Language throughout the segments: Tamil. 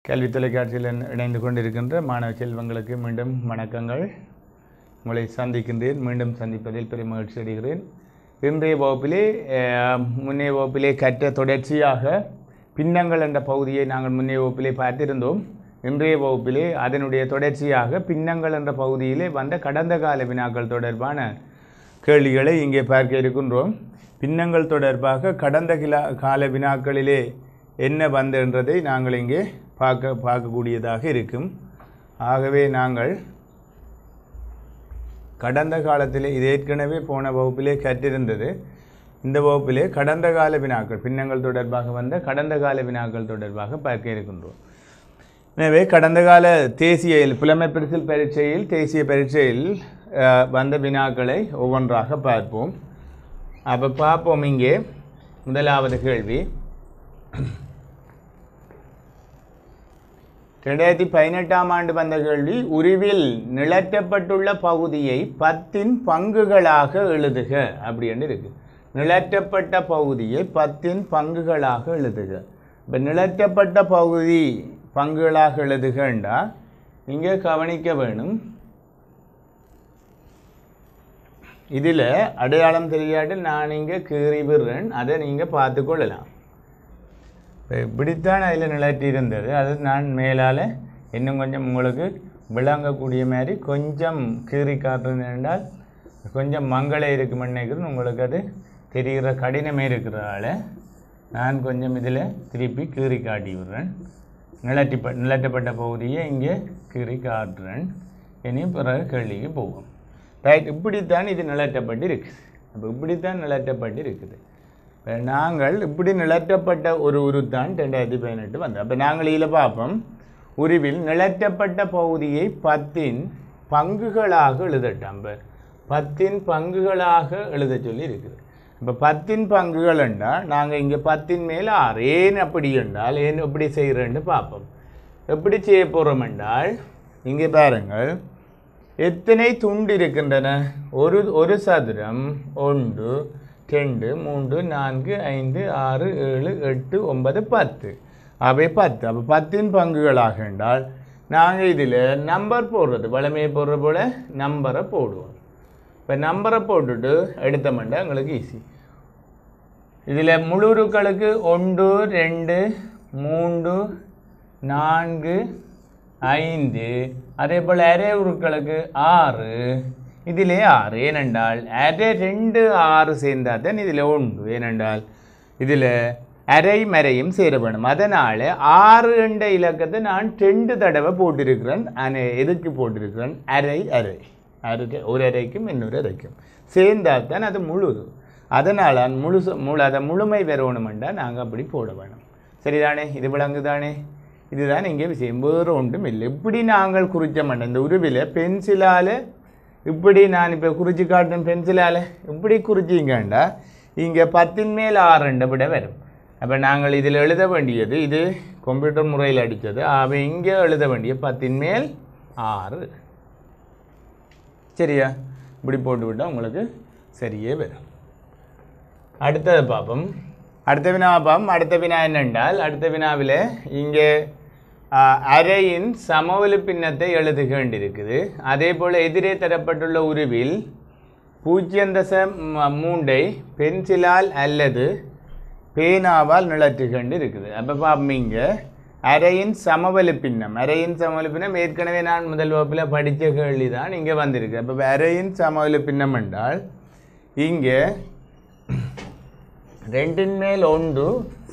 கல்வி தொலைக்காட்சியில் இணைந்து கொண்டிருக்கின்ற மாணவ செல்வங்களுக்கு மீண்டும் வணக்கங்கள். உங்களை சந்திக்கின்றேன். மீண்டும் சந்திப்பதில் பெரும் மகிழ்ச்சி அடைகிறேன். இன்றைய வகுப்பிலே முன்னைய வகுப்பிலே கற்ற தொடர்ச்சியாக பின்னங்கள் என்ற பகுதியை நாங்கள் முன்னைய வகுப்பிலே பார்த்திருந்தோம். இன்றைய வகுப்பிலே அதனுடைய தொடர்ச்சியாக பின்னங்கள் என்ற பகுதியிலே வந்த கடந்த கால வினாக்கள் தொடர்பான கேள்விகளை இங்கே பார்க்க இருக்கின்றோம். பின்னங்கள் தொடர்பாக கடந்த கால வினாக்களிலே என்ன வந்ததை நாங்கள் இங்கே பார்க்கக்கூடியதாக இருக்கும். ஆகவே நாங்கள் கடந்த காலத்தில் இது ஏற்கனவே போன வகுப்பிலே கற்றிருந்தது. இந்த வகுப்பிலே கடந்த கால வினாக்கள் பின்னங்கள் தொடர்பாக வந்த கடந்த கால வினாக்கள் தொடர்பாக பார்க்க இருக்கின்றோம். எனவே கடந்த கால தேசிய புலமை பரிசில் பரீட்சையில் தேசிய பரீட்சையில் வந்த வினாக்களை ஒவ்வொன்றாக பார்ப்போம். அப்போ பார்ப்போம். இங்கே முதலாவது கேள்வி 2018ஆம் ஆண்டு வந்த கேள்வி. உருவில் நிலற்றப்பட்டுள்ள பகுதியை 10 பங்குகளாக எழுதுக அப்படின்னு இருக்கு. நிலற்றப்பட்ட பகுதியை 10 பங்குகளாக எழுதுக. இப்போ நிலற்றப்பட்ட பகுதி பங்குகளாக எழுதுகண்டா இங்கே கவனிக்க வேணும். இதில் அடையாளம் தெரியாட்டு நான் இங்கே கீறி விடுறேன், அதை நீங்கள் பார்த்து கொள்ளலாம். இப்படித்தான் அதில் நிலட்டி இருந்தது. அது நான் மேலால் இன்னும் கொஞ்சம் உங்களுக்கு விளங்கக்கூடிய மாதிரி கொஞ்சம் கீறி காட்டுறது என்றால் கொஞ்சம் மங்களே இருக்கும் நினைக்கிறேன். உங்களுக்கு அது தெரிகிற கடினமே இருக்கிறதால நான் கொஞ்சம் இதில் திருப்பி கீறி காட்டி விடுறேன். நிலட்டப்பட்ட பகுதியை இங்கே கீறி காட்டுறேன். இனி பிறகு கேள்விக்கு போவோம். ரைட், இப்படித்தான் இது நிலட்டப்பட்டு இருக்குது. அப்போ இப்படித்தான் நிலட்டப்பட்டு இருக்குது. நாங்கள் இப்படி நிலற்றப்பட்ட ஒரு உருத்தான் 2018 வந்தோம். அப்போ நாங்கள் இதில் பார்ப்போம். உருவில் நிலற்றப்பட்ட பகுதியை 10 பங்குகளாக எழுதட்டாம். 10 பங்குகளாக எழுத சொல்லி இருக்குது. இப்போ 10 பங்குகள் என்றால் நாங்கள் இங்கே 10 மேல் 6 ஏன் அப்படி என்றால் ஏன் எப்படி செய்கிறேன்னு பார்ப்போம். எப்படி செய்ய போகிறோம் என்றால் இங்கே பாருங்கள், எத்தனை துண்டு இருக்கின்றன? ஒரு சதுரம் 1 2 3 4 5 6 7 8 9 10. அவை 10. அப்போ 10 பங்குகளாக என்றால் நாங்கள் இதில் நம்பர் போடுறது வளமையை போடுற போல் நம்பரை போடுவோம். இப்போ நம்பரை போட்டுட்டு எடுத்தோம்னா எங்களுக்கு ஈஸி. இதில் முழுக்களுக்கு 1 2 3 4 5, அதே போல் அரை உருக்களுக்கு 6. இதிலே 6 ஏனென்றால் அரை 2 6 சேர்ந்தால் தான் இதில் 1. ஏனென்றால் இதில் அரை மறையும் சேர வேணும். அதனால் 6 என்ற இலக்கத்தை நான் 2 தடவை போட்டிருக்கிறேன். எதுக்கு போட்டிருக்கிறேன்? அரை ஒரு அரைக்கும் இன்னொரு அரைக்கும் சேர்ந்தால் தான் அது முழுது. அதனால் அதை முழுமை வரணுமென்றால் நாங்கள் அப்படி போட வேணும். சரிதானே? இது விளங்குதானே? இதுதான் இங்கே விஷயம், வேறு ஒன்றும் இல்லை. இப்படி நாங்கள் குறிச்ச மாட்டோம். இந்த உருவில் பென்சிலால் இப்படி நான் இப்போ குறிச்சி காட்டும் பென்சிலால் இப்படி குறிச்சிங்கண்டா இங்கே 10 மேல் 6 விட வரும். அப்போ நாங்கள் இதில் எழுத வேண்டியது, இது கம்ப்யூட்டர் முறையில் அடித்தது. அவை இங்கே எழுத வேண்டிய 10 மேல் 6. சரியா? இப்படி போட்டு விட்டால் உங்களுக்கு சரியே வரும். அடுத்தது பார்ப்போம். அடுத்த வினா பார்ப்போம். அடுத்த வினா என்னென்றால் அடுத்த வினாவில் இங்கே அரையின் சமவெளி பின்னத்தை எழுதுக வேண்டியிருக்குது. அதே போல் எதிரே தரப்பட்டுள்ள உருவில் 0.3 பென்சிலால் அல்லது பேனாவால் நிலற்றுகண்டு இருக்குது. அப்போ பார்ப்போம். இங்கே அரையின் சமவெளி பின்னம் ஏற்கனவே நான் முதல் வகுப்பில் படித்த கேள்வி தான் இங்கே வந்திருக்கு. அப்போ அரையின் சமவெளி பின்னம் என்றால் இங்கே 2 மேல் 1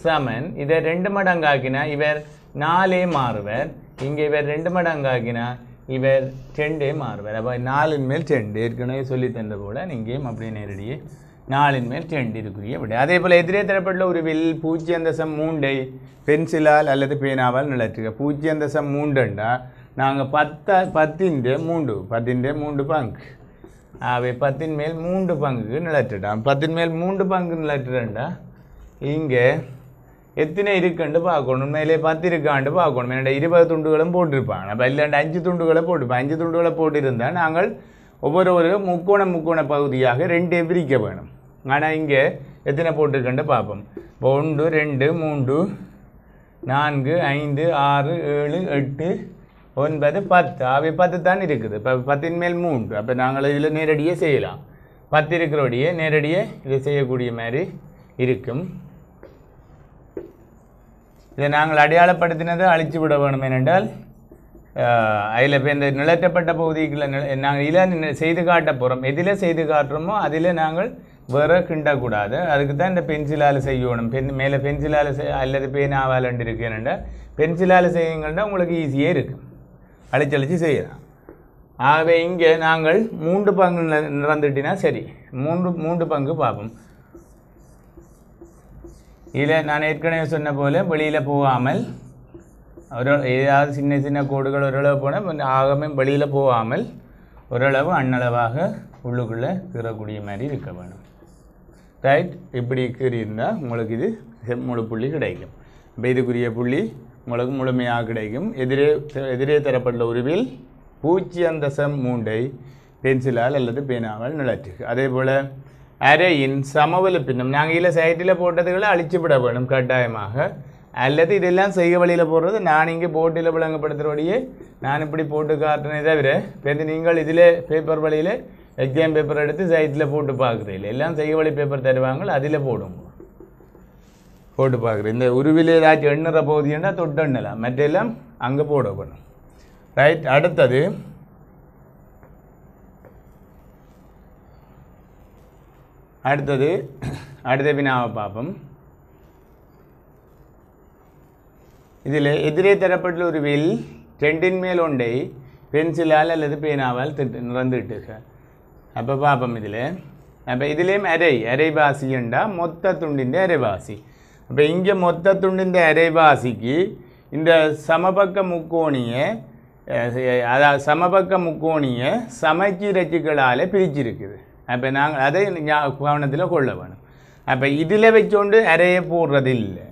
சமன். இதை 2 மடங்காக்கினா இவர் 4 மாறுவர். இங்கே இவர் 2 மடங்காக்கினா இவர் 2 மாறுவர். அப்போ 4 மேல் 2 ஏற்கனவே சொல்லி தந்த போல இங்கேயும் அப்படியே நேரடியே 4 மேல் 2 இருக்குரிய விட. அதே போல் எதிரே தரப்பட்டுள்ள உருவில் 0.3 பென்சிலால் அல்லது பேனாவால் நிலற்றுக. 0.3 நாங்கள் 10 3 பங்கு. அவை 10 மேல் 3 பங்குக்கு நிலற்றிட்டான். 10 மேல் 3 பங்கு நிலற்றுறா இங்கே எத்தனை இருக்குன்னு பார்க்கணும். உண்மையிலே 10 இருக்காண்டு பார்க்கணும். என்னோட 20 துண்டுகளும் போட்டிருப்பாங்க. அப்போ இல்லாண்டு 5 துண்டுகளை போட்டிருப்பேன். 5 துண்டுகளை போட்டிருந்தால் நாங்கள் ஒவ்வொரு முக்கோண பகுதியாக 2 பிரிக்க வேணும். ஆனால் இங்கே எத்தனை போட்டிருக்கேன்னு பார்ப்போம். இப்போ 1 2 3 4 5 6 7 8 9 10 அவை 10 தான் இருக்குது. இப்போ 10 மேல் 3. அப்போ நாங்கள் இதில் நேரடியாக செய்யலாம். 10 இருக்கிறோடையே நேரடியாக இதை செய்யக்கூடிய மாதிரி இருக்கும். இதை நாங்கள் அடையாளப்படுத்தினதை அழிச்சு விட வேணும். ஏனென்றால் அதில் இப்போ இந்த நிலற்றப்பட்ட பகுதிகளை நாங்கள் இதில் செய்து காட்ட போகிறோம். எதில் செய்து காட்டுறோமோ அதில் நாங்கள் வேறு கிண்டக்கூடாது. அதுக்கு தான் இந்த பென்சிலால் செய்யணும். மேலே பென்சிலால் அல்லது பேனாவால் இருக்குது. ஏனென்றால் பென்சிலால் செய்யுங்கன்னா உங்களுக்கு ஈஸியாக இருக்கும், அழிச்சழிச்சு செய்யலாம். ஆகவே இங்கே நாங்கள் 3 பங்கு நிறந்துட்டினா சரி. 3 பங்கு பார்ப்போம். இதில் நான் ஏற்கனவே சொன்ன போல் வெளியில் போகாமல் ஏதாவது சின்ன சின்ன கோடுகள் ஓரளவு போனால் ஆகவே வெளியில் போகாமல் ஓரளவு அண்ணளவாக உள்ளுக்குள்ளே கீறக்கூடிய மாதிரி இருக்க வேணும். ரைட், இப்படி கீறியிருந்தால் உங்களுக்கு இது முழு புள்ளி கிடைக்கும். இப்போ இதுக்குரிய புள்ளி உங்களுக்கு முழுமையாக கிடைக்கும். எதிரே தரப்பட்ட உருவில் 0.3 பென்சிலால் அல்லது பேனாவால் நிலற்றுக்கு. அதே போல் அரையின் சமவெளி பின்னம் நாங்கள் இதில் சைட்டில் போட்டதுகளை அழிச்சு விட வேணும் கட்டாயமாக. அல்லது இதெல்லாம் செய்ய வழியில் போடுறது நான் இங்கே போட்டியில் விளங்கப்படுத்துகிறபடியே நான் இப்படி போட்டு காட்டுறேனே தவிர இப்போ நீங்கள் இதில் பேப்பர் வழியில் எக்ஸாம் பேப்பர் எடுத்து சைட்டில் போட்டு பார்க்குறீங்க. எல்லாம் செய்ய வழி பேப்பர் தருவாங்க, அதில் போடுங்க, போட்டு பார்க்குறேன். இந்த உருவில் ஏதாச்சும் எண்ணுற பகுதின்னா தொட்டு எண்ணலாம், மற்றெல்லாம் அங்கே போட வேணும். ரைட், அடுத்தது அடுத்த வினாவை பார்ப்போம். இதில் எதிரே தரப்பட்ட உருவில் 2 மேல் 1 பென்சிலால் அல்லது பேனாவால் நிறந்துட்டுக. அப்போ பார்ப்போம் இதில். அப்போ இதுலேயும் அரைவாசி என்றா மொத்த துண்டின் அரைவாசி. அப்போ இங்கே மொத்த துண்டின் அரைவாசிக்கு இந்த சமபக்க முக்கோணிய சமச்சீரச்சுக்களால் பிரிச்சிருக்குது. அப்போ நாங்கள் அதை கவனத்தில் கொள்ள வேணும். அப்போ இதில் வச்சோண்டு அரையை போடுறது இல்லை.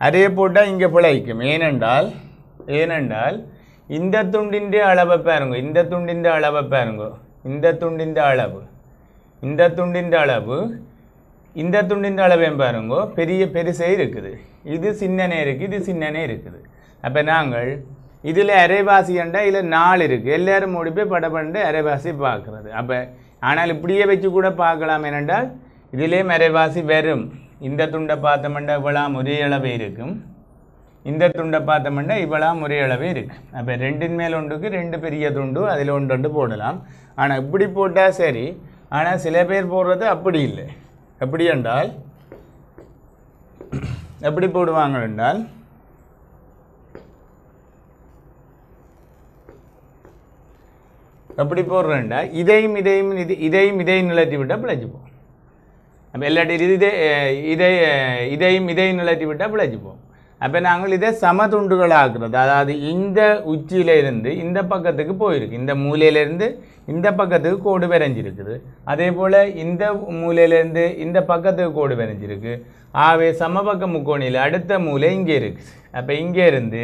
அரையை போட்டால் இங்கே பிழைக்கும். ஏனென்றால் இந்த துண்டின் அளவை பாருங்க, இந்த துண்டின் அளவை பாருங்க, இந்த துண்டின் அளவையும் பாருங்க, பெருசே இருக்குது. இது சின்னனே இருக்குது, இது சின்னனே இருக்குது. அப்போ நாங்கள் இதில் அரைவாசி என்றால் இதில் 4 இருக்குது. எல்லோரும் ஓடி போய் படப்பண்டு அரைவாசி பார்க்குறது. அப்போ ஆனால் இப்படியே வச்சு கூட பார்க்கலாம். ஏனென்றால் இதிலேயும் அரைவாசி வரும். இந்த துண்டை பார்த்தோம்னா இவ்வளவு ஒரே அளவே இருக்கும், இந்த துண்டை பார்த்தோம்னா இவ்வளவு ஒரே அளவே இருக்கு. அப்போ 2 மேல் 1க்கு 2 பெரிய துண்டு, அதில் 1 போடலாம். ஆனால் இப்படி போட்டால் சரி. ஆனால் சில பேர் போடுறது அப்படி இல்லை. எப்படி என்றால் எப்படி போடுவாங்க என்றால் எப்படி போடுறேன்டா இதையும் நிலத்தி விட்டால் பிழைச்சிப்போம். அப்போ எல்லாத்தையும் இதையும் நிலத்தி விட்டால் பிழைச்சிப்போம். அப்போ நாங்கள் இதை சம துண்டுகளாக்குறது. அதாவது இந்த உச்சியிலிருந்து இந்த பக்கத்துக்கு போயிருக்கு, இந்த மூலையிலேருந்து இந்த பக்கத்துக்கு கோடு வரைஞ்சிருக்குது. அதே போல் இந்த மூலையிலேருந்து இந்த பக்கத்துக்கு கோடு வரைஞ்சிருக்கு. ஆகவே சமபக்க முக்கோணியில் அடுத்த மூலை இங்கே இருக்குது. அப்போ இங்கே இருந்து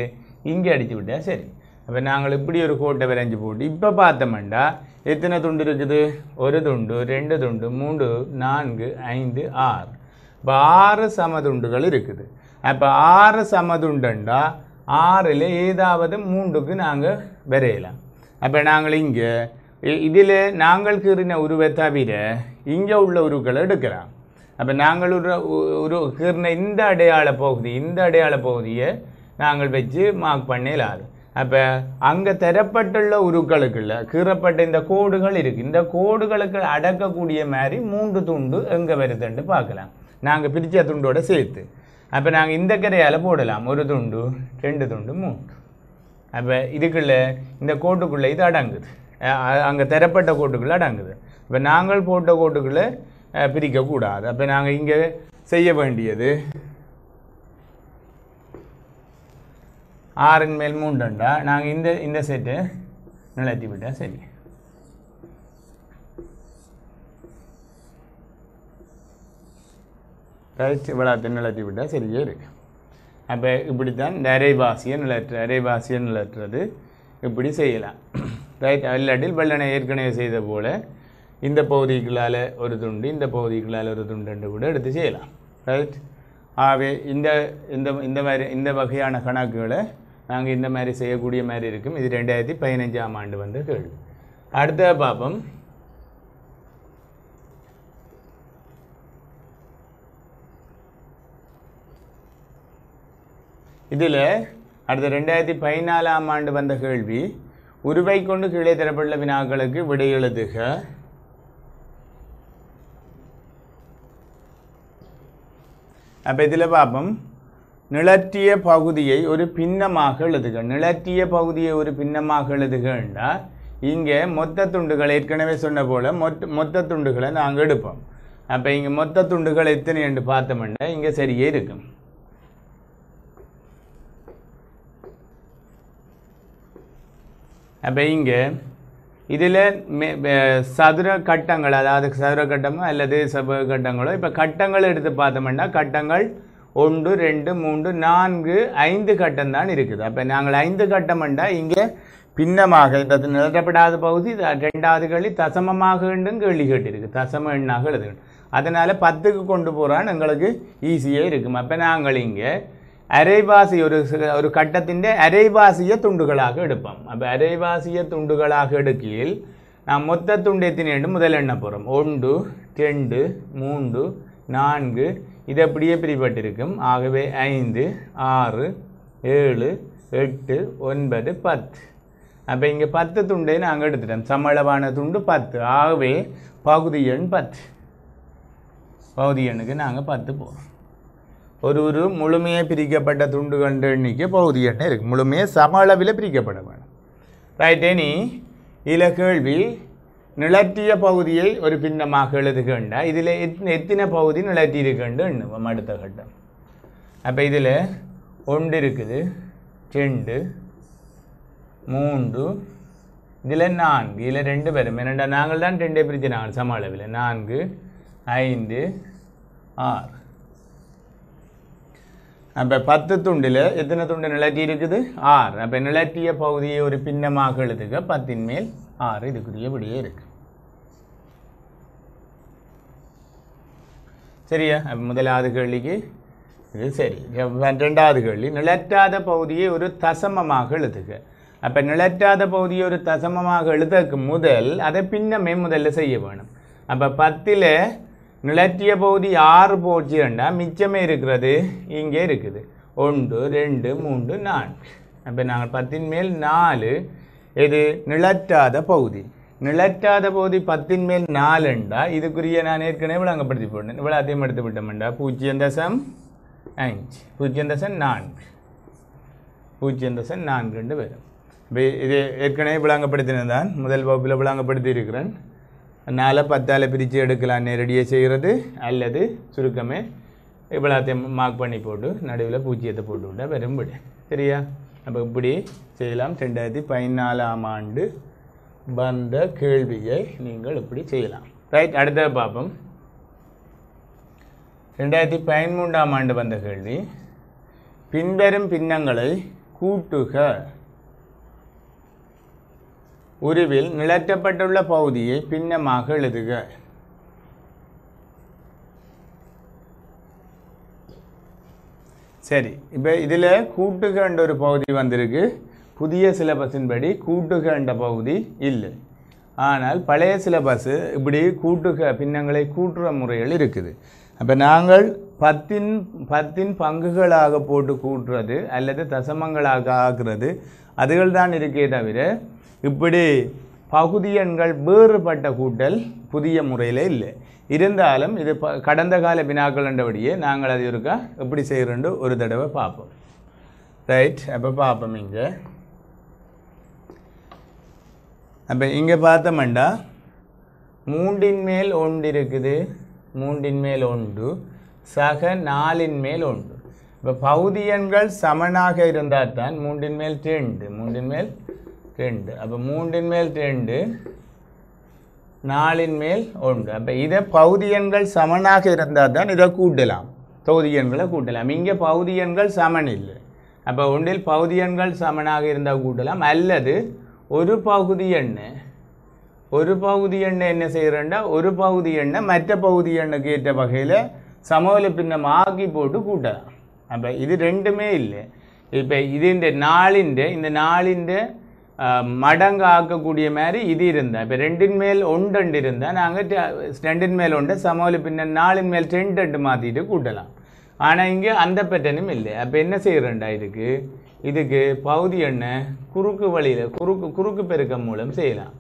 இங்கே அடித்து விட்டால் சரி. அப்போ நாங்கள் இப்படி ஒரு கோட்டை வரைஞ்சி போட்டு இப்போ பார்த்தோம்னா எத்தனை துண்டு இருக்குது? 1 துண்டு, 2 துண்டு, 3, 4, 5, 6. இப்போ 6 சமதுண்டுகள் இருக்குது. அப்போ 6 சமதுண்டா 6ல் ஏதாவது 3க்கு நாங்கள் வரையலாம். அப்போ நாங்கள் இங்கே இதில் நாங்கள் கீறின உருவை தவிர இங்கே உள்ள உருக்களை எடுக்கலாம். அப்போ நாங்கள் கீறின இந்த அடையாள பகுதியை நாங்கள் வச்சு மார்க் பண்ணிடலாம். அப்போ அங்கே தரப்பட்டுள்ள உருக்களுக்குள்ள கீறப்பட்ட இந்த கோடுகள் இருக்குது. இந்த கோடுகளுக்கு அடக்கக்கூடிய மாதிரி 3 துண்டு எங்கே வருதுன்னு பார்க்கலாம், நாங்கள் பிரித்த துண்டோடு சேர்த்து. அப்போ நாங்கள் இந்த கரையால் போடலாம். 1 துண்டு, 2 துண்டு, 3. அப்போ இதுக்குள்ளே இந்த கோட்டுக்குள்ளே இது அடங்குது, அங்கே தரப்பட்ட கோட்டுக்குள்ளே அடங்குது. இப்போ நாங்கள் போட்ட கோட்டுக்குள்ளே பிரிக்கக்கூடாது. அப்போ நாங்கள் இங்கே செய்ய வேண்டியது 6 மேல் 3 நாங்கள் இந்த செட்டு நிலத்தி விட்டால் சரி. ரைட், இவ்வளோத்தை நிலத்தி விட்டால் சரியே இருக்கு. அப்போ இப்படித்தான் இந்த அரைவாசியை நிலற்றுறது இப்படி செய்யலாம். ரைட், இல்லாட்டில் வெள்ளனை ஏற்கனவே செய்த போல் இந்த பகுதிக்குள்ளால் 1 துண்டு, இந்த பகுதிக்குள்ளால் 1 துண்டு கூட எடுத்து செய்யலாம். ரைட், ஆகவே இந்த வகையான கணக்குகளை நாங்கள் இந்த மாதிரி செய்யக்கூடிய மாதிரி இருக்கும். இது 2015ஆம் ஆண்டு வந்த கேள்வி. அடுத்த பார்ப்போம். இதில் அடுத்த 2014ஆம் ஆண்டு வந்த கேள்வி, உருவை கொண்டு கீழே தரப்பட்டுள்ள வினாக்களுக்கு விடை எழுதுக. அப்போ இதில் பார்ப்போம், நிழற்றிய பகுதியை ஒரு பின்னமாக எழுதுக. நிழற்றிய பகுதியை ஒரு பின்னமாக எழுதுகண்டா இங்கே மொத்த துண்டுகள் ஏற்கனவே சொன்ன போல் மொத்த துண்டுகளை நாங்கள் எடுப்போம். அப்போ இங்கே மொத்த துண்டுகள் எத்தனை என்று பார்த்தோம்னா இங்கே சரியே இருக்கும். அப்போ இங்கே இதில் சதுர கட்டங்கள், அதாவது சதுர கட்டமோ அல்லது செவ்வக கட்டங்களோ, இப்போ கட்டங்கள் எடுத்து பார்த்தோம்னா கட்டங்கள் 1 2 3 4 5 கட்டம் தான் இருக்குது. அப்போ நாங்கள் 5 கட்டம்ண்டா இங்கே பின்னமாக இந்த நிலப்படாத பகுதி 2வது கேள்வி தசமமாக கேள்வி கேட்டிருக்கு, தசம எண்ணாக எழுதுகணும். அதனால் 10க்கு கொண்டு போகிறான்னு எங்களுக்கு ஈஸியாக இருக்கும். அப்போ நாங்கள் இங்கே அரைவாசி ஒரு கட்டத்தின் அரைவாசிய துண்டுகளாக எடுப்போம். அப்போ அரைவாசிய துண்டுகளாக எடுக்கையில் நாம் மொத்த துண்டு எத்தனை என்று முதல் எண்ண போகிறோம். 1 2 3 4 இது அப்படியே பிரிபட்டிருக்கும். ஆகவே 5 6 7 8 9 10. அப்போ இங்கே 10 துண்டை நாங்கள் எடுத்துட்டோம். சமளவான துண்டு 10. ஆகவே பகுதி எண் 10. பகுதி எண்ணுக்கு நாங்கள் 10 போகிறோம். ஒரு முழுமையாக பிரிக்கப்பட்ட துண்டுகள் எண்ணிக்கை பகுதி எண்ணை இருக்குது. முழுமையாக சம அளவில் பிரிக்கப்பட வேணும். ரைட். இனி இதில் கேள்வி, நிழற்றிய பகுதியை ஒரு பின்னமாக எழுதுகண்டா இதில் எத்தனை பகுதி நிழற்றி இருக்குன்னு எண்ணுவோம். அடுத்த கட்டம். அப்போ இதில் 1 இருக்குது, 2 3 இதில் 4, இதில் 2 பேரும் என்னென்னா நாங்கள் தான் 2 பிரித்து நாங்கள் சம அளவில் 4 5 6. அப்போ 10 துண்டில் எத்தனை துண்டு நிழற்றி இருக்குது? 6. அப்போ நிழற்றிய பகுதியை ஒரு பின்னமாக எழுதுக. 10ன் மேல் 6 இதுக்குரியபடியே இருக்கு. சரியா? அப்போ முதலாவது கேள்விக்கு இது சரி. 2வது கேள்வி, நிழற்றாத பகுதியை ஒரு தசமமாக எழுதுக. அப்போ நிழற்றாத பகுதியை ஒரு தசமமாக எழுதக்கு முதல் அதை பின்னமே முதல்ல செய்ய வேணும். அப்போ 10ல் நிழற்றிய பகுதி 6 போச்சுண்டா மிச்சமே இருக்கிறது இங்கே இருக்குது 1 2 3 4. அப்போ நாங்கள் 10ன் மேல் 4 இது நிழற்றாத பகுதி. நிழற்றாத பகுதி 10ன் மேல் 4ண்டா இதுக்குரிய நான் ஏற்கனவே விளங்கப்படுத்தி போட்டேன். விளாத்தையும் எடுத்து விட்டோம்டா 0.5 0.4 0.4 வரும். இப்போ இது ஏற்கனவே விளங்கப்படுத்தினது தான், முதல் வகுப்பில் விளங்கப்படுத்தி இருக்கிறேன். 4 10ஆல் பிரித்து எடுக்கலாம் நேரடியாக செய்கிறது, அல்லது சுருக்கமே இவ்வளோத்தையும் மார்க் பண்ணி போட்டு நடுவில் 0 போட்டு விட்டால் வரும்படி. சரியா? அப்போ இப்படி செய்யலாம். 2014ஆம் ஆண்டு வந்த கேள்வியை நீங்கள் இப்படி செய்யலாம். ரைட். அடுத்தது பார்ப்போம். 2013ஆம் ஆண்டு வந்த கேள்வி, பின்வரும் பின்னங்களை கூட்டுக. உருவில் நிழற்றப்பட்டுள்ள பகுதியை பின்னமாக எழுதுக. சரி. இப்போ இதில் கூட்டுக என்ற ஒரு பகுதி வந்திருக்கு. புதிய சிலபஸின் படி கூட்டுக என்ற பகுதி இல்லை. ஆனால் பழைய சிலபஸ் இப்படி கூட்டுக பின்னங்களை கூட்டுற முறைகள் இருக்குது. அப்போ நாங்கள் 10 பங்குகளாக போட்டு கூட்டுறது அல்லது தசமங்களாக ஆக்குறது அதுகள் தான் இருக்கே தவிர இப்படி பகுதி எண்கள் வேறுபட்ட கூட்டல் புதிய முறையில் இல்லை. இருந்தாலும் இது கடந்த கால வினாக்கள் என்றபடியே நாங்கள் அது இருக்கா எப்படி செய்கிறோன்னு ஒரு தடவை பார்ப்போம். ரைட். அப்போ பார்ப்போம். இங்கே பார்த்தோம்டா 3ன் மேல் 1 இருக்குது, 3ன் மேல் 1 சக 4ன் மேல் 1. இப்போ பகுதி எண்கள் சமனாக இருந்தால் தான் 3ன் மேல் 2 3ன் மேல் 2. அப்போ 3ன் மேல் 2 4ன் மேல் 1. அப்போ இதை பகுதி எண்கள் சமனாக இருந்தால் தான் இதை கூட்டலாம், தொகுதி எண்களை கூட்டலாம். இங்கே பகுதி எண்கள் சமன் இல்லை. அப்போ ஒன்றில் பகுதி எண்கள் சமனாக இருந்தால் கூட்டலாம், அல்லது ஒரு பகுதி எண்ணை என்ன செய்கிறேன்டா ஒரு பகுதி எண்ணை மற்ற பகுதி எண்ணுக்கு ஏற்ற வகையில் சமவெளி பின்னம் ஆக்கி போட்டு கூட்டலாம். அப்போ இது ரெண்டுமே இல்லை. இப்போ இது இந்த நாளின் மடங்கு ஆக்கக்கூடிய மாதிரி இது இருந்தால், இப்போ 2 மேல் 1 இருந்தால் நாங்கள் 2 மேல் 1 சமவெளி பின்னம் 4 மேல் 2 மாற்றிட்டு கூட்டலாம். ஆனால் இங்கே அந்த பேட்டர்னும் இல்லை. அப்போ என்ன செய்கிறேன்டா, இதுக்கு பகுதி எண்ணெய் குறுக்கு வழியில் குறுக்கு பெருக்கம் மூலம் செய்யலாம்.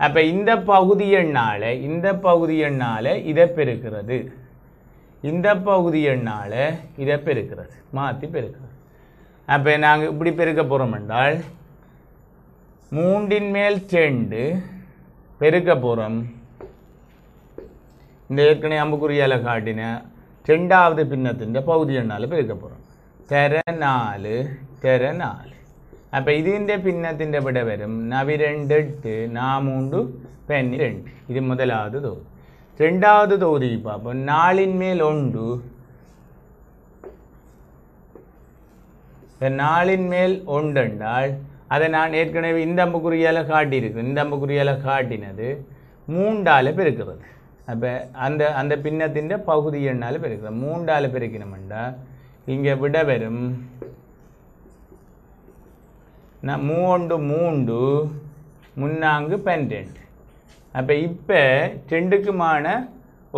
அப்போ இந்த பகுதி எண்ணால் இதை பெருக்கிறது, இந்த பகுதி எண்ணால் இதை பெருக்கிறது, மாற்றி பெருக்கிறது. அப்போ நாங்கள் இப்படி பெருக்க போகிறோம் என்றால் 3 மேல் 2 பெருக்க போகிறோம். இந்த ஏற்கனவே அம்புக்குறியால் காட்டின 2வது பின்னத்தின் பகுதி எண்ணால் பெருக்க போகிறோம். தெர 4 தெர 4. அப்போ ഇതിൻ്റെ பின்னத்திൻ്റെ விட வரும் 2 8 3 12. இது முதலாவது தொகுதி. 2வது தொகுதிக்கு பார்ப்போம். 4 மேல் 1 4 மேல் 1 என்றால் அதை நான் ஏற்கனவே இந்த அம்புக்குறியால் காட்டியிருக்கிறேன். இந்த அம்புக்குறியால் காட்டினது 3ஆல் பெருக்கிறது. அப்போ அந்த பின்னத்தின் பகுதி எண்ணால் பெருக்கிறது. 3ஆல் பெருக்கணும்டா இங்கே விட வரும் 3 3 3 12. அப்போ இப்போ 2க்குமான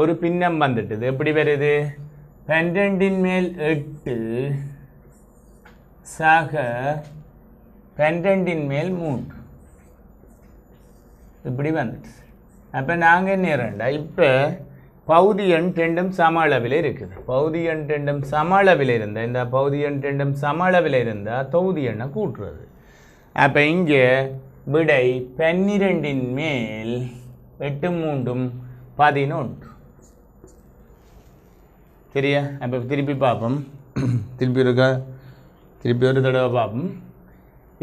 ஒரு பின்னம் வந்துட்டுது. எப்படி வருது? 12 மேல் 8 சக 12 மேல் 3 இப்படி வந்துட்டு. அப்போ நாங்கள் என்ன இரண்டா, இப்போ பகுதி எண் 2 சம அளவில் இருக்குது. பகுதி எண் 2 சம அளவில் இருந்தால், இந்த பகுதி எண் 2 சம அளவில் இருந்தால் தொகுதி எண்ணை கூட்டுறது. அப்போ இங்கே விடை 12 மேல் 8 3 11. சரியா? அப்போ திருப்பி பார்ப்போம். திருப்பி ஒரு தடவை பார்ப்போம்.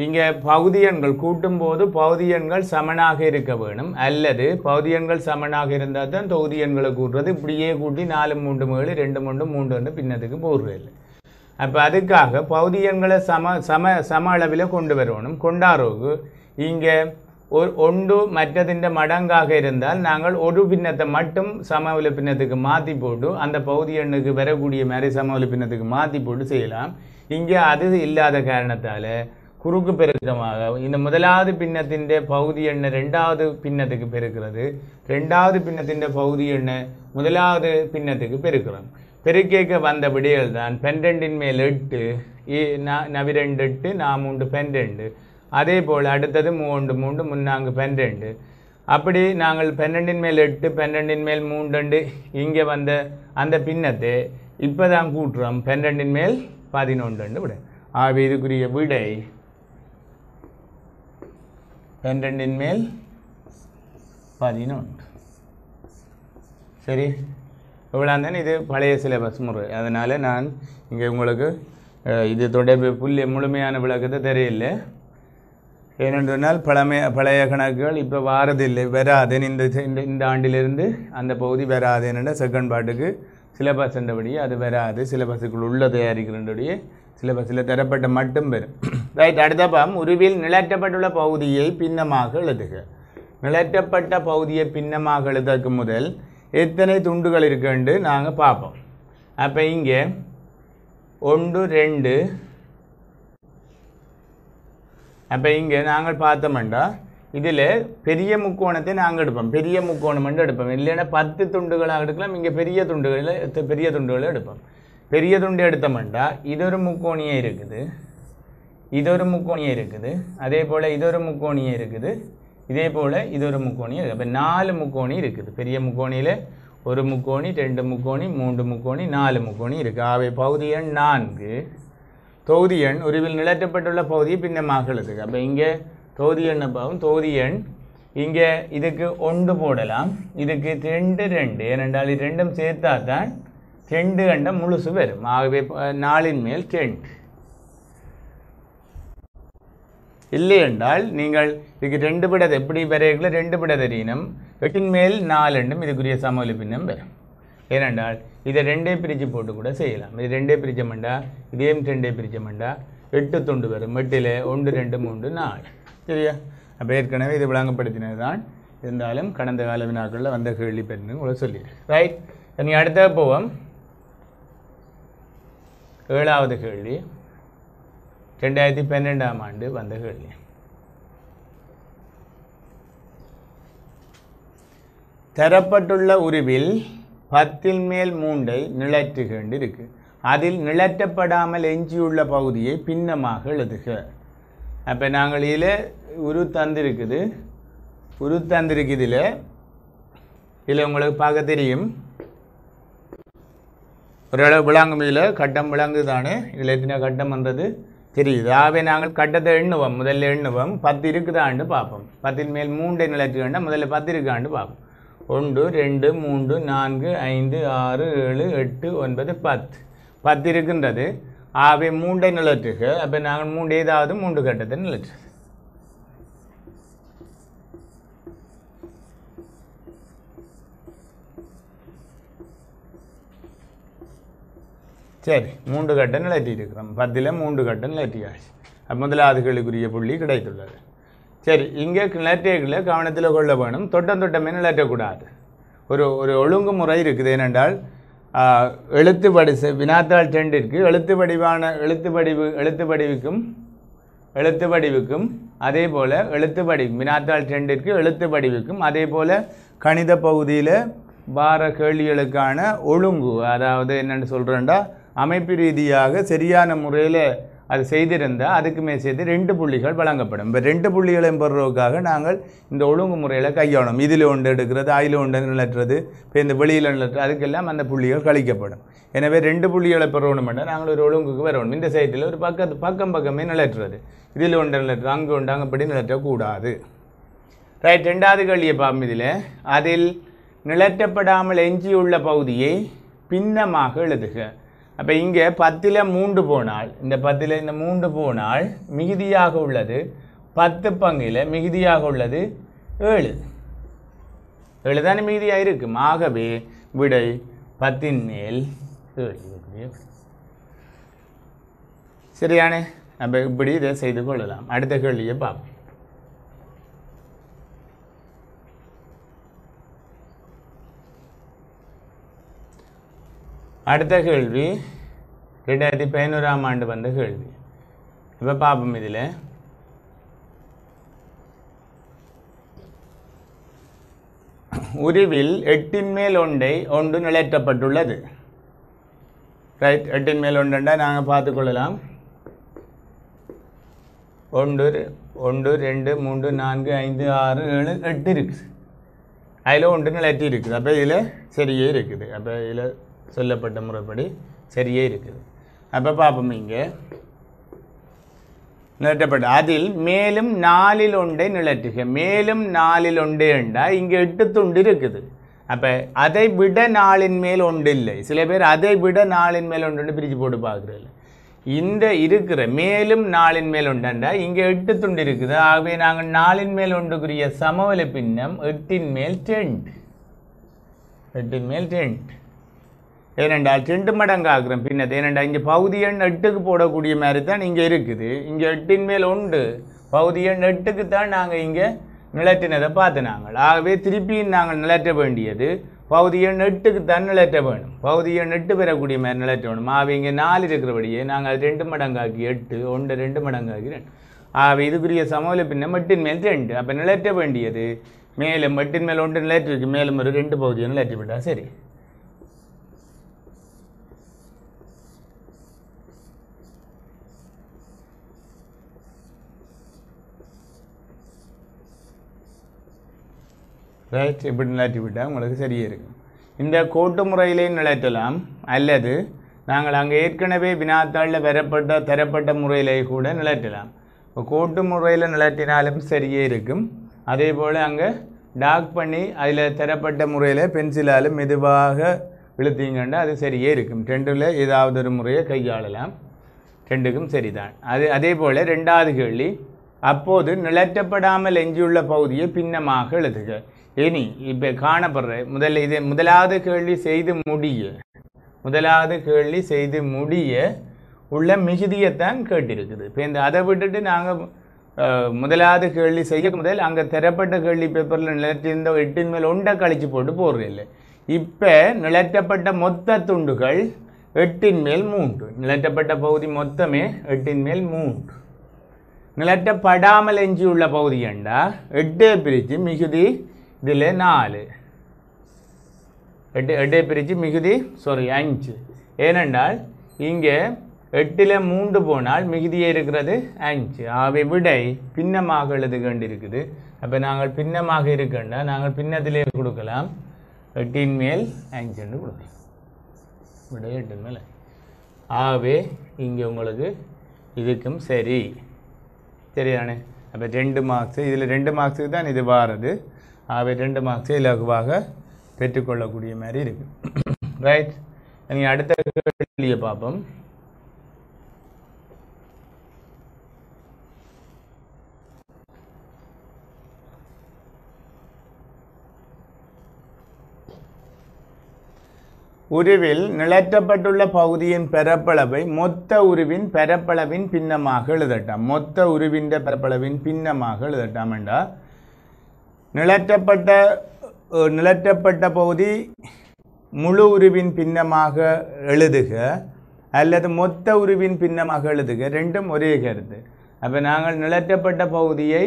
இங்கே பகுதி எண்கள் கூட்டும்போது பகுதி எண்கள் சமனாக இருக்க வேணும், அல்லது பகுதி எண்கள் சமனாக இருந்தால் தான் தொகுதி எண்களை கூட்டுறது. இப்படியே கூட்டி 4 3 7 2 3 3 பின்னத்துக்கு போடுறது இல்லை. அப்போ அதுக்காக பகுதி எண்களை சம அளவில் கொண்டு வரணும். கொண்டாடுறதுக்கு இங்கே ஒன்று மற்றதின் மடங்காக இருந்தால் நாங்கள் ஒரு பின்னத்தை மட்டும் சமவெளி பின்னத்துக்கு மாற்றி போட்டு அந்த பகுதி எண்ணுக்கு வரக்கூடிய மாதிரி சமவெளி பின்னத்துக்கு மாற்றி போட்டு செய்யலாம். இங்கே அது இல்லாத காரணத்தால் குறுக்கு பெருக்கமாக இந்த முதலாவது பின்னத்தின் பகுதி எண்ணை 2வது பின்னத்துக்கு பெருக்கிறது, 2வது பின்னத்தின் பகுதி எண்ணை முதலாவது பின்னத்துக்கு பெருக்கிறோம். பெருக்கேக்க வந்த விடைகள் தான் 12 மேல் 8 2 8 3 12. அதே போல் அடுத்தது 3 3 3 12. அப்படி நாங்கள் 12 மேல் 8 12 மேல் 3 இங்கே வந்த அந்த பின்னத்தை இப்போ தான் கூட்டுறோம் 12 மேல் 11 விட. ஆகவே இதுக்குரிய விடை 12 மேல் 11. சரி, இவ்வளோ தானே. இது பழைய சிலபஸ் முறை, அதனால் நான் இங்கே உங்களுக்கு இது தொடர்பு முழுமையான விளக்கத்தை தெரியல. ஏனென்றால் பழைய கணக்குகள் இப்போ வாரதில்லை, வராது. இந்த ஆண்டிலிருந்து அந்த பகுதி வராது. என்னென்னா செகண்ட் பார்ட்டுக்கு சிலபஸ் என்றபடி அது வராது. சிலபஸுக்குள் உள்ள தயாரிக்கிறபடிய சிலபஸில் தரப்பட்ட மட்டும் வரும். ரைட், அடுத்த பாம். உருவில் நிலற்றப்பட்டுள்ள பகுதியை பின்னமாக எழுதுக. நிலற்றப்பட்ட பகுதியை பின்னமாக எழுதற்கு முதல் எத்தனை துண்டுகள் இருக்குன்னு நாங்கள் பார்ப்போம். அப்போ இங்கே 1 2. அப்போ இங்கே நாங்கள் பார்த்தோம்டா இதில் பெரிய முக்கோணத்தை நாங்கள் எடுப்போம். பெரிய முக்கோணம் எடுப்போம், இல்லைன்னா 10 துண்டுகளாக எடுக்கலாம். இங்கே பெரிய துண்டுகளை எடுப்போம். பெரிய துண்டு எடுத்தோம்டா இதொரு முக்கோணியே இருக்குது, இதொரு முக்கோணியே இருக்குது, அதே போல் இதொரு முக்கோணியே இருக்குது, இதே போல் இதொரு முக்கோணி இருக்குது. அப்போ 4 முக்கோணி இருக்குது. பெரிய முக்கோணியில் 1 முக்கோணி 2 முக்கோணி 3 முக்கோணி 4 முக்கோணி இருக்குது. ஆகவே பகுதி எண் 4 தொகுதி எண் உருவில் நிலற்றப்பட்டுள்ள பகுதியை பின்னமாக எழுதுக. அப்போ இங்கே தொகுதி எண்ணை பார்ப்போம். தொகுதி எண் இங்கே இதுக்கு 1 போடலாம், இதுக்கு 2 2. ஏனென்றால் இது ரெண்டும் சேர்த்தா தான் 2 கண்ட முழுசு வரும். ஆகவே 4 மேல் 2. இல்லை என்றால் நீங்கள் இதுக்கு 2 விட எப்படி வரைகளை 2 விட தெரியணும். 8 மேல் 4 இதுக்குரிய சமவெளி பின்னம் வரும். ஏனென்றால் இதை 2 பிரித்து போட்டு கூட செய்யலாம். இது 2 பிரிச்சமெண்டா இதையும் 2 பிரிச்சமெண்டா 8 துண்டு வரும். 8ல் 1 2 3 4. சரியா? அப்போ ஏற்கனவே இது விளங்கப்படுத்தினது தான், இருந்தாலும் கடந்த கால வினாக்களில் வந்த கேள்வி பெண்ணு கூட சொல்லிடு. ரைட், நீ அடுத்த போவோம். 7வது கேள்வி 2012ஆம் ஆண்டு வந்த கேள்வி. தரப்பட்டுள்ள உருவில் 10 மேல் 3 நிழற்றுகின்ற இருக்கு. அதில் நிழற்றப்படாமல் எஞ்சியுள்ள பகுதியை பின்னமாக எழுதுக. அப்போ நாங்கள் இதில் உரு தந்திருக்குது. இதில் உங்களுக்கு பார்க்க தெரியும். ஓரளவு விளங்கும். இதில் கட்டம் விளங்கு தானே. இதில் எத்தனை கட்டம் வந்தது தெரியுது. ஆகவே நாங்கள் கட்டத்தை எண்ணுவோம். முதல்ல எண்ணுவோம். 10 இருக்குதாண்டு பார்ப்போம். 10 மேல் 3 நிழற்றுகின்ற முதல்ல 10 இருக்காண்டு பார்ப்போம். 1 2 3 4 5 6 7 8 9 10 10 இருக்கின்றது. ஆகவே 3 நிழற்றுக. அப்போ நாங்கள் 3 ஏதாவது 3 கட்டத்தை நிழற்று. சரி, 3 கட்டம் நிழற்றி இருக்கிறோம். 10ல் 3 கட்டம் நிழற்றியாச்சு. முதலாவது கேள்விக்குரிய புள்ளி கிடைத்துள்ளது. சரி, இங்கே நிழற்றியகளை கவனத்தில் கொள்ள வேணும். தொட்டமே நிழற்றக்கூடாது. ஒரு ஒழுங்குமுறை இருக்குது. ஏனென்றால் எழுத்துப்படி வினாத்தாள் 2ற்கு எழுத்து வடிவுக்கும் அதே போல் வினாத்தாள் 2ற்கு எழுத்து வடிவுக்கும் அதே போல் கணித பகுதியில் வார கேள்விகளுக்கான ஒழுங்கு, அதாவது என்னென்னு சொல்கிறேன்டா அமைப்பு ரீதியாக சரியான முறையில் அது செய்திருந்தால் அதுக்குமே சேர்த்து 2 புள்ளிகள் வழங்கப்படும். இப்போ 2 புள்ளிகளையும் பெறுவதற்காக நாங்கள் இந்த ஒழுங்கு முறையில் கையாளணும். இதில் ஒன்று எடுக்கிறது, அதில் ஒன்று நிலற்றுறது, இப்போ இந்த வெளியில் நிலற்றுறது, அதுக்கெல்லாம் அந்த புள்ளிகள் கழிக்கப்படும். எனவே 2 புள்ளிகளை பெறணும் என்றால் நாங்கள் ஒரு ஒழுங்குக்கு வரணும். இந்த சைட்டில் ஒரு பக்கமே நிலற்றுறது, இதில் ஒன்று நிலற்றுறது, அங்கே ஒன்று அங்கப்படி நிலற்றக்கூடாது. ரைட், 2வது கேள்வியை பார்ப்போம். இதில் அதில் நிலற்றப்படாமல் எஞ்சியுள்ள பகுதியை பின்னமாக எழுதுக. அப்போ இங்கே 10ல் 3 போனால், இந்த 10ல் இந்த 3 போனால் மிகுதியாக உள்ளது 10 பங்கில் மிகுதியாக உள்ளது 7 தானே மிகுதியாக இருக்கும். ஆகவே விடை 10 மேல் 7. சரியானே? அப்போ இப்படி இதை செய்து கொள்ளலாம். அடுத்த கேள்வியை பார்ப்போம். அடுத்த கேள்வி 2011ஆம் ஆண்டு வந்த கேள்வி. இப்போ பார்ப்போம். இதில் உருவில் 8 மேல் 1 நிழற்றப்பட்டுள்ளது. ரைட், 8 மேல் 1 நாங்கள் பார்த்துக்கொள்ளலாம். 1 2 3 4 5 6 7 8 இருக்குது. அதில் 1 நிழற்றி இருக்குது. அப்போ இதில் சரியே இருக்குது. அப்போ இதில் சொல்லப்பட்ட முறைப்படி சரியே இருக்குது. அப்போ பார்ப்போம். இங்கே நிழற்றப்பட்ட அதில் மேலும் 4ல் 1 நிழற்றுக. மேலும் 4ல் 1 என்றால் இங்கே 8 துண்டு இருக்குது. அப்போ அதை விட 4ன் மேல் 1 இல்லை. சில பேர் அதை விட 4ன் மேல் 1 பிரித்து போட்டு பார்க்குறதில்ல. இந்த இருக்கிற மேலும் 4ன் மேல் 1 என்றால் இங்கே 8 துண்டு இருக்குது. ஆகவே நாங்கள் 4ன் மேல் 1க்குரிய சமவெளி பின்னம் 8ன் மேல் 2. 8ன் மேல் 2. ஏனென்றால் 2 மடங்கு ஆகிறோம் பின்னது. ஏனென்றால் இங்கே பகுதி எண் 8க்கு போடக்கூடிய மாதிரி தான் இங்கே இருக்குது. இங்கே 8ன் மேல் 1 பகுதி எண் 8க்கு தான் நாங்கள் இங்கே நிழற்றினதை பார்த்து நாங்கள். ஆகவே திருப்பியும் நாங்கள் நிழற்ற வேண்டியது பகுதி எண் 8க்கு தான் நிழற்ற வேணும். பகுதி எண் 8 பெறக்கூடிய மாதிரி நிழற்ற வேணும். ஆகவே இங்கே 4 இருக்கிறபடியே நாங்கள் 2 மடங்காக்கி 8 1 2 மடங்காக்கி 2. ஆகவே இதுக்குரிய சமவெளி பின்னம் 8ன் மேல் 2. அப்போ நிழற்ற வேண்டியது மேலும் 8ன் மேல் 1 நிழற்றிருக்கு. மேலும் ஒரு 2 பகுதியை நிழற்றி விட்டால் சரி. ரைட், இப்படி நிழற்றி விட்டால் உங்களுக்கு சரியே இருக்கும். இந்த கோட்டு முறையிலே நிழற்றலாம், அல்லது நாங்கள் அங்கே ஏற்கனவே வினாத்தாளில் தரப்பட்ட முறையிலே கூட நிழற்றலாம். இப்போ கோட்டு முறையில் நிழற்றினாலும் சரியே இருக்கும். அதே போல் அங்கே டார்க் பண்ணி அதில் தரப்பட்ட முறையில் பென்சிலாலும் மெதுவாக இழுத்தீங்கன்னா அது சரியே இருக்கும். 2ல் ஏதாவது ஒரு முறையை கையாளலாம். 2க்கும் சரிதான். அதே போல் 2வது கேள்வி, அப்போது நிழற்றப்படாமல் எஞ்சியுள்ள பகுதியை பின்னமாக எழுதுக. இனி இப்போ காணப்படுற முதலாவது கேள்வி செய்து முடிய உள்ள மிகுதியைத்தான் கேட்டிருக்குது. இப்போ இந்த அதை விட்டுட்டு நாங்கள் முதலாவது கேள்வி செய்ய முதல் அங்கே தரப்பட்ட கேள்வி பேப்பரில் நிழற்றிருந்த 8ன் மேல் 1 கழிச்சு போட்டு போடுறதில்லை. இப்போ நிழற்றப்பட்ட மொத்த துண்டுகள் 8 மேல் 3 நிலட்டப்பட்ட பகுதி மொத்தமே 8 மேல் 3 நிலட்டப்படாமல் எஞ்சியுள்ள பகுதி என்றா 8 பிரித்து மிகுதி இதில் 4 8 பிரித்து மிகுதி 5 ஏனென்றால் இங்கே 8ல் 3 போனால் மிகுதியே இருக்கிறது 5 ஆகவே விடை பின்னமாக எழுது கொண்டிருக்குது அப்போ நாங்கள் பின்னமாக இருக்கண்டா நாங்கள் பின்னத்திலே கொடுக்கலாம் 8 மேல் 5 என்று கொடுக்கலாம் விடை 8 மேல் 5 ஆகவே இங்கே உங்களுக்கு இதுக்கும் சரி சரியானே அப்போ 2 மார்க்ஸ் இதில் 2 மார்க்ஸுக்கு தான் இது வாரது ஆகவே 2 மார்க்ஸை இலகுவாக பெற்றுக்கொள்ளக்கூடிய மாதிரி இருக்கு ரைட் நீங்கள் அடுத்த கேள்வியை பார்ப்போம் உருவில் நிலட்டப்பட்டுள்ள பகுதியின் பரப்பளவை மொத்த உருவின் பரப்பளவின் பின்னமாக எழுதட்டாம் மொத்த உருவின் பரப்பளவின் பின்னமாக எழுதட்டாம் என்றால் நிலட்டப்பட்ட பகுதி முழு உருவின் பின்னமாக எழுதுக அல்லது மொத்த உருவின் பின்னமாக எழுதுக ரெண்டும் ஒரே கருத்து அப்போ நாங்கள் நிலட்டப்பட்ட பகுதியை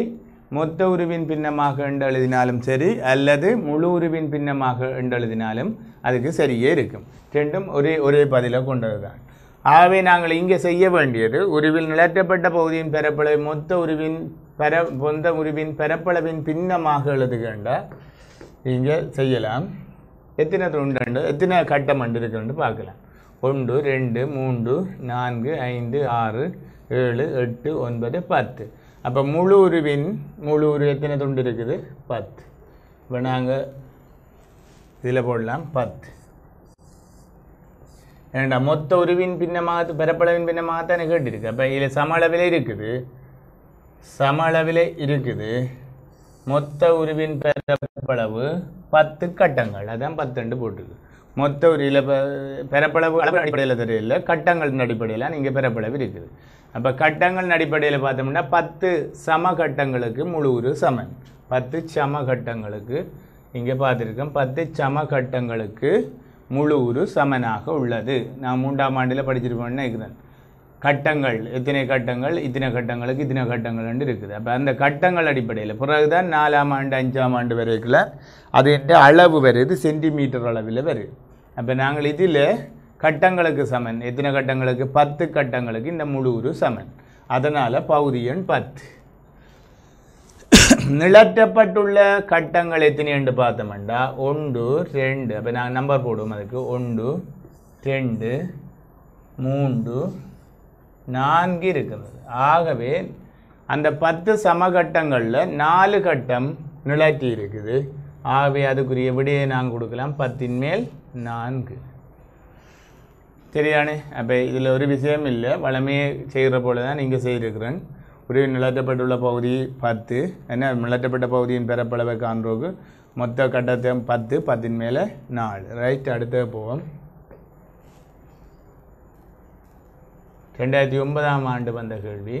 மொத்த உருவின் பின்னமாக என்று எழுதினாலும் சரி அல்லது முழு உருவின் பின்னமாக என்று எழுதினாலும் அதுக்கு சரியே இருக்கும் ரெண்டும் ஒரே பதிலை கொண்டது தான் ஆகவே நாங்கள் இங்கே செய்ய வேண்டியது உருவில் நிலட்டப்பட்ட பகுதியின் பரப்பளவை மொத்த உருவின் பரப்பளவின் பின்னமாக எழுதுகின்றால் இங்கே செய்யலாம் எத்தனை துண்டு எத்தனை கட்டம் இருக்குன்னு பார்க்கலாம் 1 2 3 4 5 6 7 8 9 10 அப்போ முழு உரு எத்தனை துண்டு இருக்குது 10 இப்போ நாங்கள் இதில் போடலாம் 10 ஏன்னா மொத்த உருவின் பின்னமாக பரப்பளவின் பின்னமாகத்தானே கேட்டிருக்கு அப்போ இதில் சம அளவில் இருக்குது மொத்த உருவின் பரப்பளவு 10 கட்டங்கள் அதான் 10 போட்டுருக்கு மொத்த உருவில் பரப்பளவு அளவு அடிப்படையில் தெரியல கட்டங்களின் அடிப்படையில் இங்கே பரப்பளவு இருக்குது அப்போ கட்டங்கள் அடிப்படையில் பார்த்தோம்னா 10 சம கட்டங்களுக்கு முழு உரு சமன் 10 சம கட்டங்களுக்கு இங்கே பார்த்துருக்கோம் 10 சம கட்டங்களுக்கு முழு உரு சமனாக உள்ளது நான் 3ஆம் ஆண்டில் படிச்சிருப்பேன்னு நினைக்கிறேன் கட்டங்கள் இத்தனை கட்டங்களுக்கு இத்தனை கட்டங்கள் இருக்குது அப்போ அந்த கட்டங்கள் அடிப்படையில் பிறகுதான் 4ஆம் ஆண்டு 5ஆம் ஆண்டு வரைக்குள்ள அது அளவு வருது சென்டிமீட்டர் அளவில் வருது அப்போ நாங்கள் இதில் கட்டங்களுக்கு சமன் எத்தனை கட்டங்களுக்கு 10 கட்டங்களுக்கு இந்த முழு உரு சமன் அதனால் பகுதி எண் 10 நிலட்டப்பட்டுள்ள கட்டங்கள் எத்தனை என்று பார்த்தோம்னா 1 2 அப்போ நாங்கள் நம்பர் போடுவோம் அதுக்கு 1 2 3 4 இருக்கிறது ஆகவே அந்த 10 சமகட்டங்களில் 4 கட்டம் நிலட்டி இருக்குது ஆகவே அதுக்குரிய விடையை நாங்கள் கொடுக்கலாம் 10 மேல் 4 சரியானே அப்போ இதில் ஒரு விஷயம் இல்லை வளமையை செய்கிற போல தான் நீங்கள் செய்திருக்கிறேன் ஒரு நிலட்டப்பட்டுள்ள பகுதி 10 என்ன நிலட்டப்பட்ட பகுதியின் பரப்பளவை காண்றோக்கு மொத்த கட்டத்தை 10 மேலே 4 ரைட் அடுத்த போவோம் 2009ஆம் ஆண்டு வந்த கேள்வி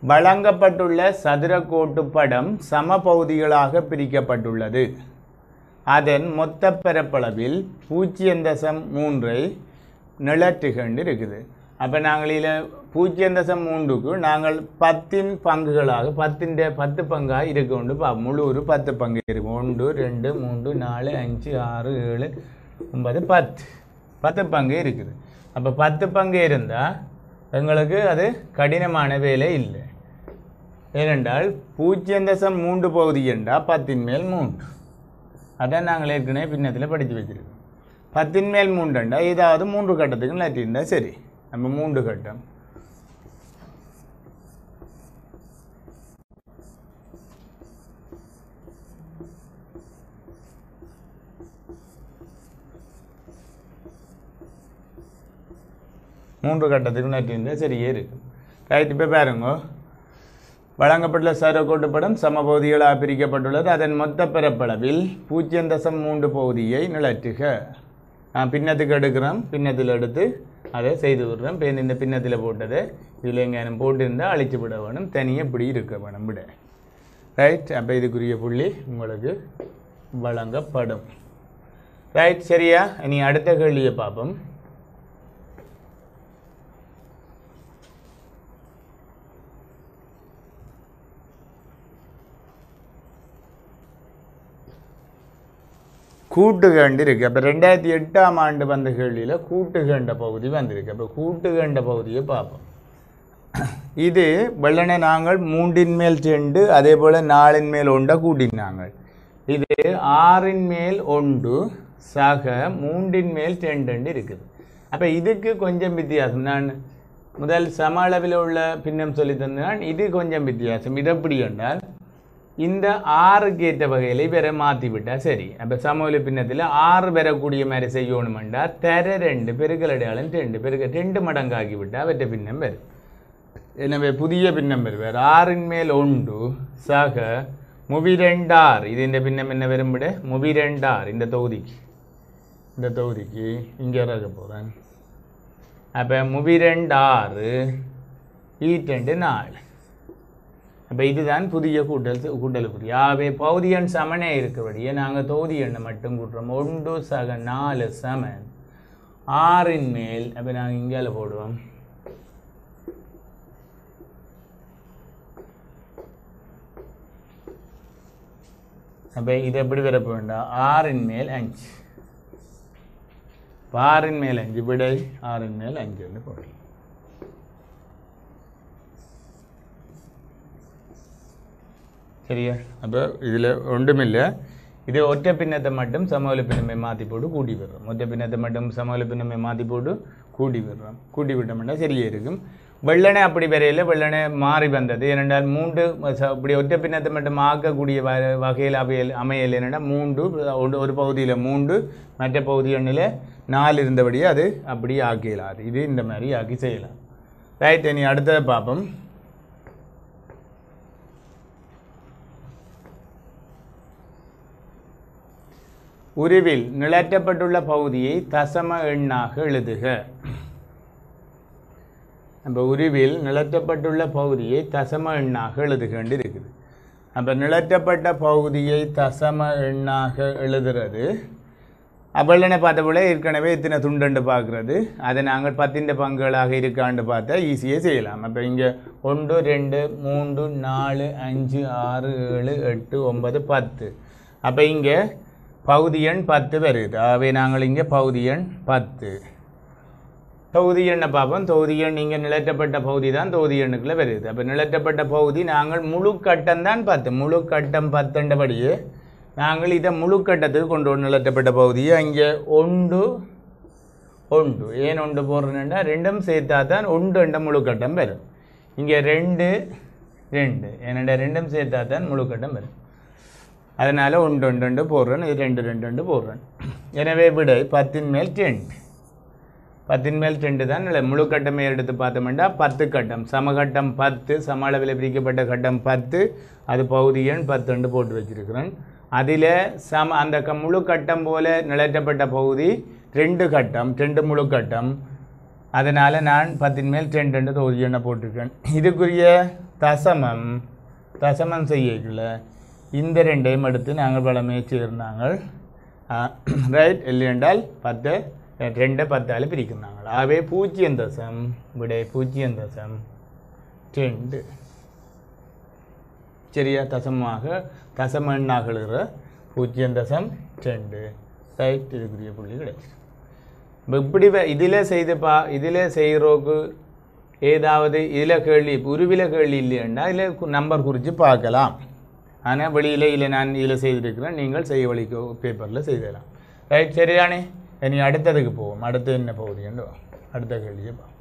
வழங்கப்பட்டுள்ள சதுரக்கோட்டு படம் சம பகுதிகளாக பிரிக்கப்பட்டுள்ளது அதன் மொத்த பரப்பளவில் 0.3 நிலட்டுகண்டு இருக்குது அப்போ நாங்கள் இதில் 0.3க்கு நாங்கள் 10 பங்குகளாக 10 பங்காக இருக்குண்டு முழு ஒரு 10 பங்கு இருக்கும் 1 2 3 4 5 6 7 9 10 பங்கு இருக்குது அப்போ 10 பங்கு இருந்தால் எங்களுக்கு அது கடினமான வேலை இல்லை ஏனென்றால் 0.3 பகுதி என்றால் 10 மேல் 3 அதான் நாங்கள் ஏற்கனவே பின்னத்தில் படித்து வச்சிருக்கோம் 10 மேல் 3 என்றால் ஏதாவது 3 கட்டத்துக்கு நட்டிருந்தா சரி நம்ம 3 கட்டம் மூன்று கட்டத்துக்கு நட்டிருந்தால் சரியே இருக்கும் ரைட் இப்போ பாருங்க வழங்கப்பட்டுள்ள சதுரக்கோட்டு படம் சம பகுதிகளாக பிரிக்கப்பட்டுள்ளது அதன் மொத்த பரப்பளவில் 0.3 பகுதியை நிலட்டுக நான் பின்னத்துக்கு எடுக்கிறேன் பின்னத்தில் எடுத்து அதை செய்து விடுறேன் இந்த பின்னத்தில் போட்டதை இதில் எங்கேனும் போட்டிருந்தால் அழிச்சு விட வேணும் தனியாக இப்படி இருக்க வேணும் விட ரைட். அப்போ இதுக்குரிய புள்ளி உங்களுக்கு வழங்கப்படும். ரைட், சரியா? இனி அடுத்த கேள்வியை பார்ப்போம். கூட்டுகண்டு இருக்குது. அப்போ 2008ஆம் ஆண்டு வந்த கேள்வியில் கூட்டுகண்ட பகுதி வந்திருக்கு. அப்போ கூட்டுகண்ட பகுதியை பார்ப்போம். இது வெள்ளனை நாங்கள் 3ன் மேல் 2 அதே போல் 4ன் மேல் 1 கூட்டினாங்க. இது 6ன் மேல் 1 சக 3ன் மேல் 2 இருக்குது. அப்போ இதுக்கு கொஞ்சம் வித்தியாசம். நான் முதல் சம அளவில் உள்ள பின்னம் சொல்லி தந்தான். இது கொஞ்சம் வித்தியாசம். இது எப்படி என்றால் இந்த 6க்கு ஏற்ற வகையில் இவரை மாற்றி விட்டால் சரி. அப்போ சமவெளி பின்னத்தில் 6 பெறக்கூடிய மாதிரி செய்யணுமெண்டா தர 2 பெருக்கல் அடையாளம் 2 பெருக்க 2 மடங்காகி விட்டால் அவற்றை பின்னம் வரும். எனவே புதிய பின்னம் வருவார். 6ன் மேல் 1 சக 32 இது இந்த பின்னம் என்ன வரும்பிட 32 இந்த தொகுதிக்கு இங்கே இருக்க போகிறேன். அப்போ 32 ஈட்டண்டு 4. அப்போ இதுதான் புதிய கூட்டல் புரிய. ஆகவே பகுதி எண் சமனே இருக்கிறபடியே நாங்கள் தொகுதி எண்ணை மட்டும் கூட்டுறோம். 1 சக 4 சமன் 6ன் மேல். அப்போ நாங்கள் இங்கே போடுவோம். அப்போ இது எப்படி வரப்போ வேண்டாம் 6ன் மேல் 5. 6ன் மேல் 5 விடை 6ன் மேல் 5 போடுறோம். சரியா? அப்போ இதில் ஒன்றுமில்லை. இது ஒற்றை பின்னத்தை மட்டும் சமவெளி பின்னமை மாற்றி போட்டு கூட்டி விடுறோம். ஒற்றை பின்னத்தை மட்டும் சமவெளி பின்னமை மாற்றி போட்டு கூட்டி விடுறோம். கூட்டி விட்டோம்னா சரியே இருக்கும். வெள்ளனை அப்படி வரையில் வெள்ளனை மாறி வந்தது. ஏனென்றால் 3 இப்படி ஒற்றை பின்னத்தை மட்டும் ஆக்கக்கூடிய வகையில் அமையல். என்னென்னா 3 ஒரு பகுதியில் 3 மற்ற பகுதி எண்ணில் 4 இருந்தபடியே அது அப்படி ஆக்கிடலாது. இது இந்த மாதிரி ஆக்கி செய்யலாம். ரைட், இனி அடுத்ததை பார்ப்போம். உருவில் நிழற்றப்பட்டுள்ள பகுதியை தசம எண்ணாக எழுதுக. நம்ம உருவில் நிழற்றப்பட்டுள்ள பகுதியை தசம எண்ணாக எழுதுகண்டு இருக்குது. அப்போ நிழற்றப்பட்ட பகுதியை தசம எண்ணாக எழுதுறது அப்பள்ளனை பார்த்த போல ஏற்கனவே இத்தனை துண்டண்டு பார்க்குறது. அதை நாங்கள் 10 பங்குகளாக இருக்காண்டு பார்த்தா ஈஸியாக செய்யலாம். அப்போ இங்கே 1 2 3 4 5 6 7 8 9 10. அப்போ இங்கே பகுதி எண் 10 வருது. ஆகவே நாங்கள் இங்கே பகுதி எண் 10. தொகுதி எண்ணை பார்ப்போம். தொகுதி எண் இங்கே நிழற்றப்பட்ட பகுதி தான் தொகுதி எண்ணுக்குள்ளே வருது. அப்போ நிழற்றப்பட்ட பகுதி நாங்கள் முழு கட்டம் தான் 10. முழு கட்டம் 10 நாங்கள் இதை முழு கட்டத்துக்கு கொண்டு வந்து நிழற்றப்பட்ட பகுதியை அங்கே 1 ஏன் 1 போடுறேன்னா 2ம் சேர்த்தா தான் 1 முழு கட்டம் வரும். இங்கே 2 ஏன்னா 2ம் சேர்த்தா தான் முழு கட்டம் வரும். அதனால் 1 போடுறேன். இது 2 போடுறேன். எனவே விடை 10ன் மேல் 2. 10ன் மேல் 2 தான். முழு கட்டமே எடுத்து பார்த்தோம்னா 10 கட்டம் சமகட்டம் 10 சம அளவில் பிரிக்கப்பட்ட கட்டம் 10. அது பகுதி எண் 10 போட்டு வச்சிருக்கிறேன். அதில் அந்த முழு கட்டம் போல நிழற்றப்பட்ட பகுதி 2 கட்டம் 2 முழு கட்டம். அதனால் நான் 10ன் மேல் 2 தொகுதி எண்ணை போட்டிருக்கேன். இதுக்குரிய தசமம் செய்யல இந்த 2ஐயும் எடுத்து நாங்கள் பலமே சேர்ந்தாங்க. ரைட், இல்லையென்றால் 10 2 10ஆல் பிரிக்கிறாங்க. ஆகவே 0 விடை 0.2. சரியா? தசம எண்ணாக எழுதுகிற 0.2. ரைட், இதுக்குரிய புள்ளி கிடைச்சிடும். இப்படி இதில் செய்கிறோக்கு ஏதாவது இதில் கேள்வி உருவில கேள்வி இல்லைன்னா இதில் நம்பர் குறித்து பார்க்கலாம். ஆனால் வெளியில் நான் இதில் செய்திருக்கிறேன். நீங்கள் செய்ய வழிக்கு பேப்பரில் செய்தலாம். ரைட், சரிதானே? இனி அடுத்ததுக்கு போவோம். அடுத்து என்ன போகுதுன்னு அடுத்த கேள்வியை பார்ப்போம்.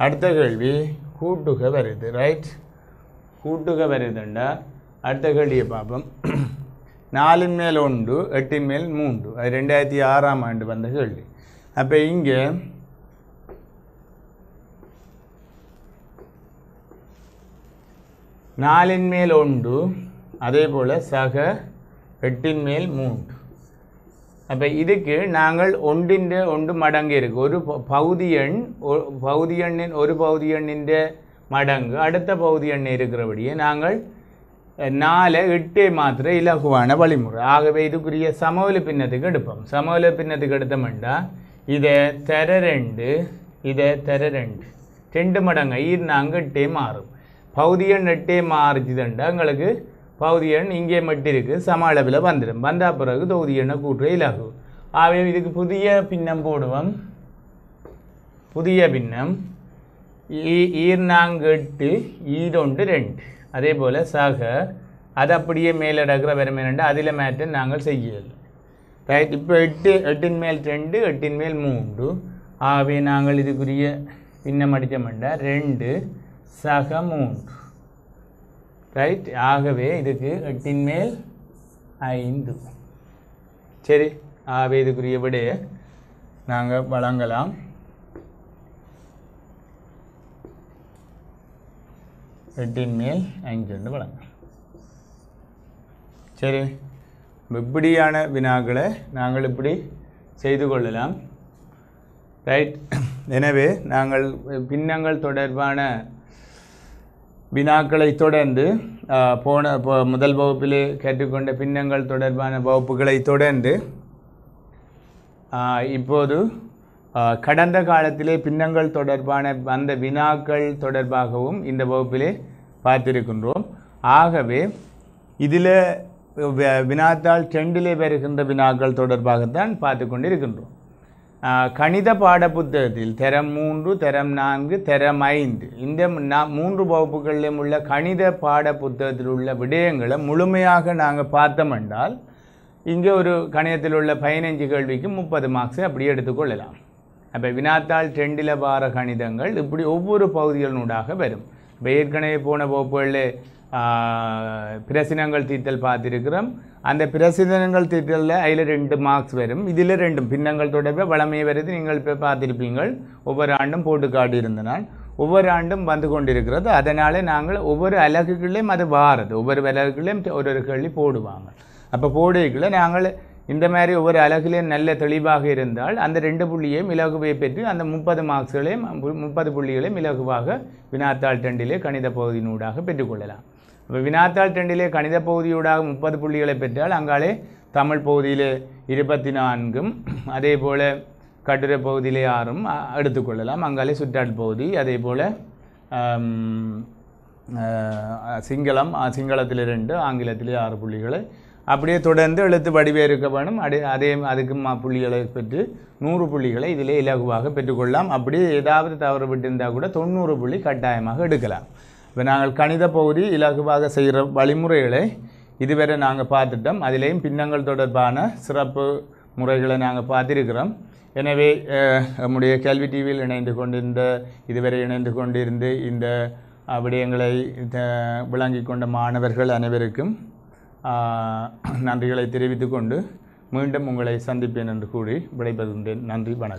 அடுத்த கேள்வி கூட்டுக வருது. ரைட், கூட்டுக வருதுண்டா அடுத்த கேள்வியை பார்ப்போம். 4ன் மேல் 1 8ன் மேல் 3 அது 2006ஆம் ஆண்டு வந்த கேள்வி. அப்போ இங்கே 4ன் மேல் 1 அதே போல் சக 8ன் மேல் 3. அப்போ இதுக்கு நாங்கள் ஒன்று மடங்கு இருக்குது. ஒரு பகுதி எண்ணின் ஒரு பகுதி எண்ணின் மடங்கு அடுத்த பகுதி எண் இருக்கிறபடியே நாங்கள் 4 8 மாத்திர இலகுவான வழிமுறை. ஆகவே இதுக்குரிய சமவெளி பின்னத்துக்கு எடுப்போம். சமவெளி பின்னத்துக்கு எடுத்தோம்னா இதை தர 2 இதை தர 2 மடங்கு நாங்கள் 8 மாறும். பகுதி எண் 8 மாறிச்சுதுண்டா எங்களுக்கு பகுதி எண் இங்கே மட்டும் இருக்குது சம அளவில் வந்துடும். வந்த பிறகு தொகுதி எண்ணை கூட்டுற இலகு. ஆகவே இதுக்கு புதிய பின்னம் போடுவோம். புதிய பின்னம் 8 2 அதே போல் சக அது அப்படியே மேலடக்கிற வரமேனண்டா அதில் மாற்றம் நாங்கள் செய்யலை. ரைட். இப்போ 8 மேல் 2 8 மேல் 3. ஆகவே நாங்கள் இதுக்குரிய பின்னம் அடித்தோம்னா 2 சக 3. ரைட். ஆகவே இதுக்கு 8 மேல் 5. சரி. ஆகவே இதுக்குரிய விடையை நாங்கள் வழங்கலாம். 8 மேல் 5 என்று வழங்கலாம். சரி. இப்படியான வினாக்களை நாங்கள் இப்படி செய்து கொள்ளலாம். ரைட். எனவே நாங்கள் பின்னங்கள் தொடர்பான வினாக்களை தொடர்ந்து முதல் வகுப்பிலே கற்றுக்கொண்ட பின்னங்கள் தொடர்பான வகுப்புகளை தொடர்ந்து இப்போது கடந்த காலத்திலே பின்னங்கள் தொடர்பான அந்த வினாக்கள் தொடர்பாகவும் இந்த வகுப்பிலே பார்த்திருக்கின்றோம். ஆகவே இதில் வினாத்தாள் 2 வருகின்ற வினாக்கள் தொடர்பாகத்தான் பார்த்து கொண்டிருக்கின்றோம். கணித பாடப்புத்தகத்தில் தரம் 3 தரம் 4 தரம் 5 இந்த 3 வகுப்புகளிலும் உள்ள கணித பாட புத்தகத்தில் உள்ள விடயங்களை முழுமையாக நாங்கள் பார்த்தோம் என்றால் இங்கே ஒரு கணிதத்தில் உள்ள 15 கேள்விக்கு 30 மார்க்ஸை அப்படியே எடுத்துக்கொள்ளலாம். அப்போ வினாத்தாள் 2 வார கணிதங்கள் இப்படி ஒவ்வொரு பகுதிகளினூடாக வரும். இப்போ ஏற்கனவே போன வகுப்புகளில் பிரசினங்கள் தீர்த்தல் பார்த்துருக்கிறோம். அந்த பிரசினங்கள் தீர்த்தலில் அதில் 2 மார்க்ஸ் வரும். இதில் 2 பின்னங்கள் தொடர்பாக வளமையை வருது. நீங்கள் இப்போ பார்த்துருப்பீங்கள். ஒவ்வொரு ஆண்டும் போட்டு காட்டியிருந்தனால் ஒவ்வொரு ஆண்டும் வந்து கொண்டிருக்கிறது. அதனால் நாங்கள் ஒவ்வொரு அலகுகளையும் அது வாரது. ஒவ்வொரு அலகுகளையும் ஒரு கேள்வி போடுவாங்க. அப்போ போடுகளை நாங்கள் இந்த மாதிரி ஒவ்வொரு அலகுலையும் நல்ல தெளிவாக இருந்தால் அந்த 2 புள்ளியையும் இலகுவை பெற்று அந்த 30 மார்க்ஸ்களையும் 30 புள்ளிகளையும் இலகுவாக வினாத்தாள் 2 கணித பகுதியினூடாக பெற்றுக்கொள்ளலாம். இப்போ வினாத்தாள் 2 கணித பகுதியூடாக 30 புள்ளிகளை பெற்றால் அங்காலே தமிழ் பகுதியிலே 24 அதே போல் கட்டுரை பகுதியிலே 6 எடுத்துக்கொள்ளலாம். அங்காலே சுற்றாடல் பகுதி அதே போல் சிங்களத்தில் 2 ஆங்கிலத்திலே 6 புள்ளிகளை அப்படியே தொடர்ந்து எழுத்து வடிவே இருக்க வேணும். அதுக்கு புள்ளிகளை பெற்று 100 புள்ளிகளை இதிலே இலகுவாக பெற்றுக்கொள்ளலாம். அப்படியே ஏதாவது தவறு விட்டிருந்தால் கூட 90 புள்ளி கட்டாயமாக எடுக்கலாம். இப்போ நாங்கள் கணித பகுதி இலகுவாக செய்கிற வழிமுறைகளை இதுவரை நாங்கள் பார்த்துட்டோம். அதிலேயும் பின்னங்கள் தொடர்பான சிறப்பு முறைகளை நாங்கள் பார்த்திருக்கிறோம். எனவே நம்முடைய கேள்வி டிவியில் இதுவரை இணைந்து கொண்டிருந்து இந்த விடயங்களை விளங்கி கொண்ட மாணவர்கள் அனைவருக்கும் நன்றிகளை தெரிவித்துக் கொண்டு மீண்டும் உங்களை சந்திப்பேன் என்று கூறி விடைபெறுகின்றேன். நன்றி, வணக்கம்.